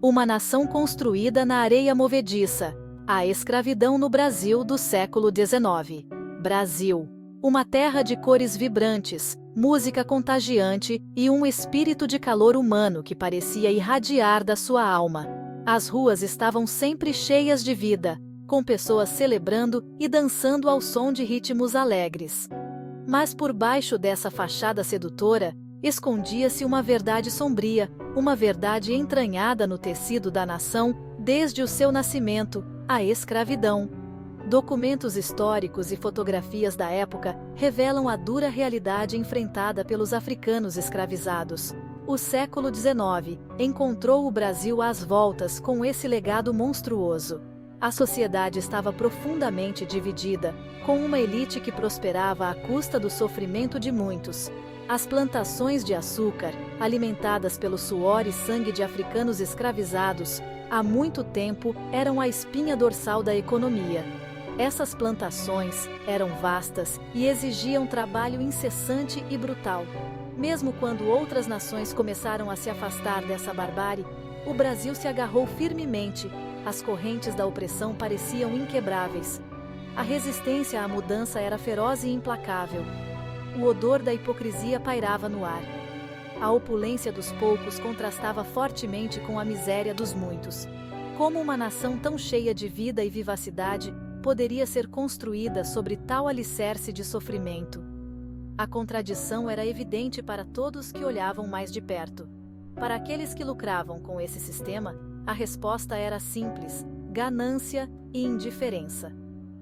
uma nação construída na areia movediça, a escravidão no Brasil do século XIX. Brasil, uma terra de cores vibrantes, música contagiante e um espírito de calor humano que parecia irradiar da sua alma. As ruas estavam sempre cheias de vida, com pessoas celebrando e dançando ao som de ritmos alegres. Mas por baixo dessa fachada sedutora, escondia-se uma verdade sombria, uma verdade entranhada no tecido da nação desde o seu nascimento, a escravidão. Documentos históricos e fotografias da época revelam a dura realidade enfrentada pelos africanos escravizados. O século XIX encontrou o Brasil às voltas com esse legado monstruoso. A sociedade estava profundamente dividida, com uma elite que prosperava à custa do sofrimento de muitos. As plantações de açúcar, alimentadas pelo suor e sangue de africanos escravizados, há muito tempo eram a espinha dorsal da economia. Essas plantações eram vastas e exigiam trabalho incessante e brutal. Mesmo quando outras nações começaram a se afastar dessa barbárie, o Brasil se agarrou firmemente. As correntes da opressão pareciam inquebráveis. A resistência à mudança era feroz e implacável. O odor da hipocrisia pairava no ar. A opulência dos poucos contrastava fortemente com a miséria dos muitos. Como uma nação tão cheia de vida e vivacidade poderia ser construída sobre tal alicerce de sofrimento? A contradição era evidente para todos que olhavam mais de perto. Para aqueles que lucravam com esse sistema, a resposta era simples: ganância e indiferença.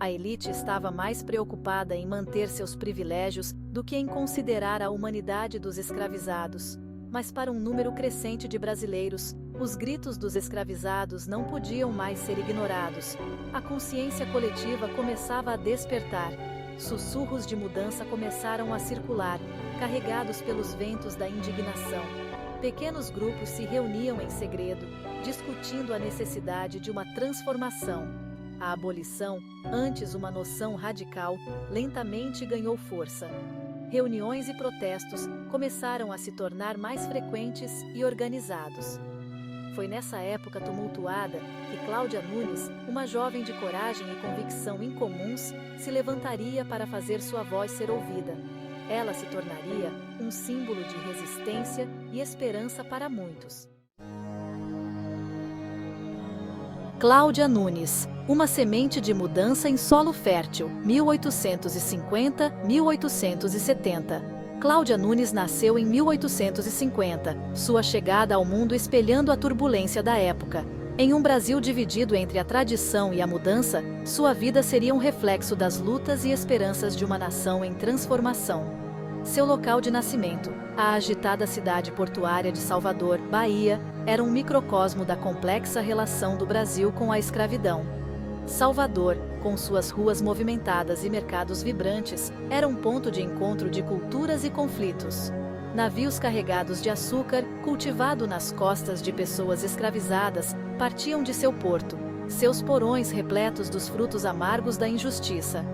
A elite estava mais preocupada em manter seus privilégios do que em considerar a humanidade dos escravizados. Mas para um número crescente de brasileiros, os gritos dos escravizados não podiam mais ser ignorados. A consciência coletiva começava a despertar. Sussurros de mudança começaram a circular, carregados pelos ventos da indignação. Pequenos grupos se reuniam em segredo, discutindo a necessidade de uma transformação. A abolição, antes uma noção radical, lentamente ganhou força. Reuniões e protestos começaram a se tornar mais frequentes e organizados. Foi nessa época tumultuada que Cláudia Nunes, uma jovem de coragem e convicção incomuns, se levantaria para fazer sua voz ser ouvida. Ela se tornaria um símbolo de resistência e esperança para muitos. Cláudia Nunes, uma semente de mudança em solo fértil, 1850-1870. Cláudia Nunes nasceu em 1850, sua chegada ao mundo espelhando a turbulência da época. Em um Brasil dividido entre a tradição e a mudança, sua vida seria um reflexo das lutas e esperanças de uma nação em transformação. Seu local de nascimento, a agitada cidade portuária de Salvador, Bahia, era um microcosmo da complexa relação do Brasil com a escravidão. Salvador, com suas ruas movimentadas e mercados vibrantes, era um ponto de encontro de culturas e conflitos. Navios carregados de açúcar, cultivado nas costas de pessoas escravizadas, partiam de seu porto, seus porões repletos dos frutos amargos da injustiça.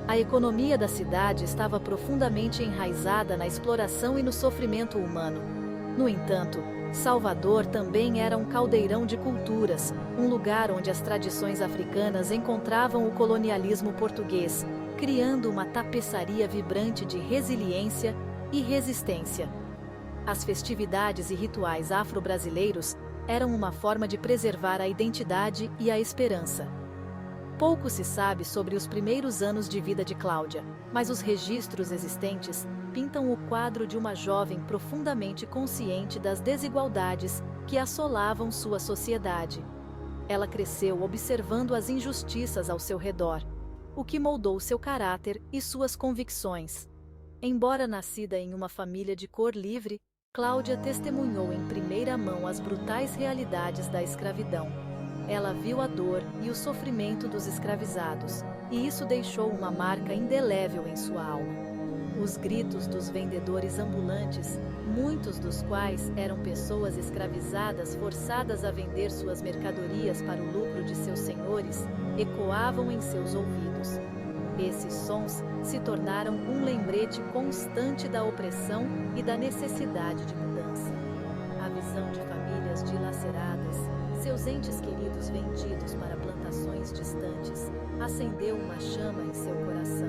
A economia da cidade estava profundamente enraizada na exploração e no sofrimento humano. No entanto, Salvador também era um caldeirão de culturas, um lugar onde as tradições africanas encontravam o colonialismo português, criando uma tapeçaria vibrante de resiliência e resistência. As festividades e rituais afro-brasileiros eram uma forma de preservar a identidade e a esperança. Pouco se sabe sobre os primeiros anos de vida de Cláudia, mas os registros existentes pintam o quadro de uma jovem profundamente consciente das desigualdades que assolavam sua sociedade. Ela cresceu observando as injustiças ao seu redor, o que moldou seu caráter e suas convicções. Embora nascida em uma família de cor livre, Cláudia testemunhou em primeira mão as brutais realidades da escravidão. Ela viu a dor e o sofrimento dos escravizados, e isso deixou uma marca indelével em sua alma. Os gritos dos vendedores ambulantes, muitos dos quais eram pessoas escravizadas forçadas a vender suas mercadorias para o lucro de seus senhores, ecoavam em seus ouvidos. Esses sons se tornaram um lembrete constante da opressão e da necessidade de mudança. A visão de famílias dilaceradas, os entes queridos vendidos para plantações distantes, acendeu uma chama em seu coração.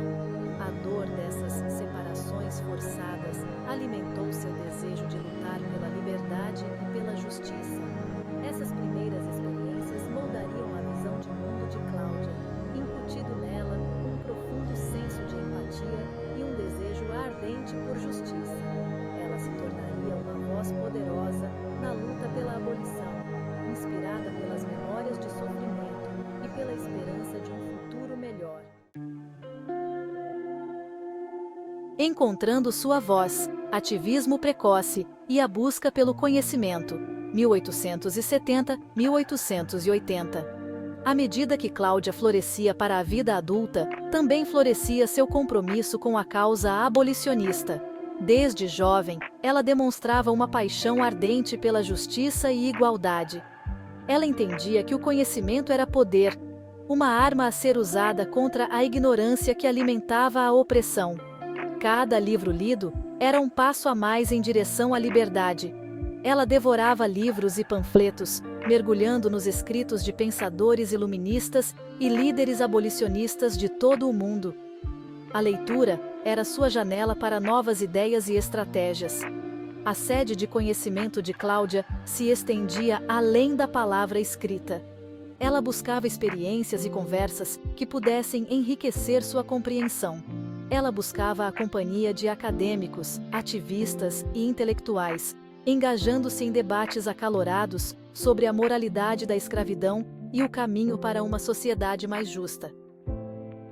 A dor dessas separações forçadas alimentou seu desejo de lutar pela liberdade e pela justiça. Essas primeiras experiências moldariam a visão de mundo de Cláudia, incutindo nela um profundo senso de empatia e um desejo ardente por justiça. Ela se tornaria uma voz poderosa na luta pela abolição, inspirada pelas memórias de sofrimento e pela esperança de um futuro melhor. Encontrando sua voz, ativismo precoce e a busca pelo conhecimento, 1870-1880. À medida que Cláudia florescia para a vida adulta, também florescia seu compromisso com a causa abolicionista. Desde jovem, ela demonstrava uma paixão ardente pela justiça e igualdade. Ela entendia que o conhecimento era poder, uma arma a ser usada contra a ignorância que alimentava a opressão. Cada livro lido era um passo a mais em direção à liberdade. Ela devorava livros e panfletos, mergulhando nos escritos de pensadores iluministas e líderes abolicionistas de todo o mundo. A leitura era sua janela para novas ideias e estratégias. A sede de conhecimento de Cláudia se estendia além da palavra escrita. Ela buscava experiências e conversas que pudessem enriquecer sua compreensão. Ela buscava a companhia de acadêmicos, ativistas e intelectuais, engajando-se em debates acalorados sobre a moralidade da escravidão e o caminho para uma sociedade mais justa.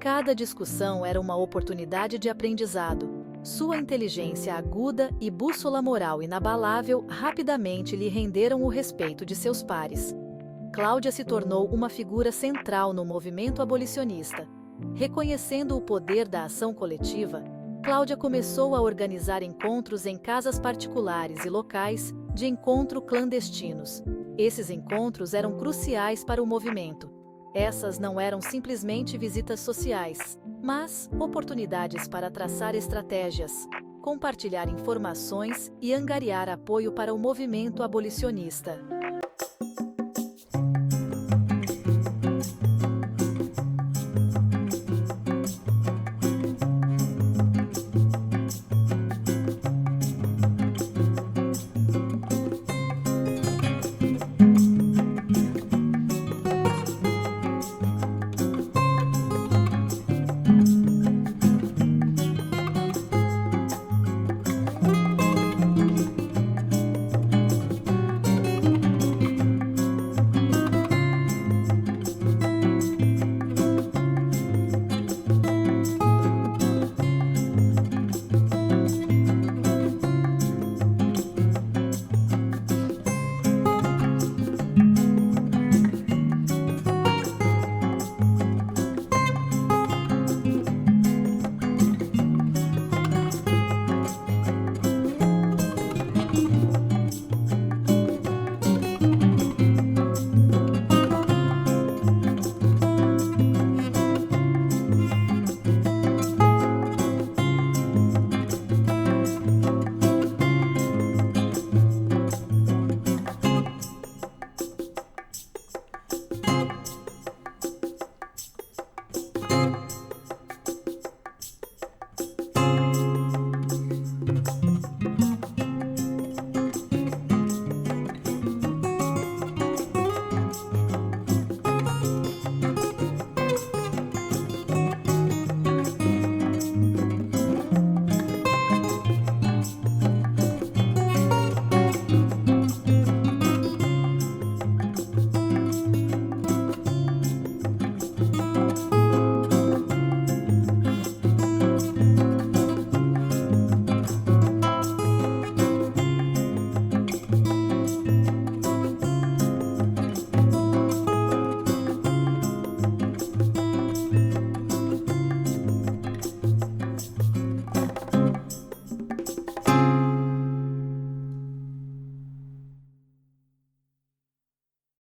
Cada discussão era uma oportunidade de aprendizado. Sua inteligência aguda e bússola moral inabalável rapidamente lhe renderam o respeito de seus pares. Cláudia se tornou uma figura central no movimento abolicionista. Reconhecendo o poder da ação coletiva, Cláudia começou a organizar encontros em casas particulares e locais de encontro clandestinos. Esses encontros eram cruciais para o movimento. Essas não eram simplesmente visitas sociais, mas oportunidades para traçar estratégias, compartilhar informações e angariar apoio para o movimento abolicionista.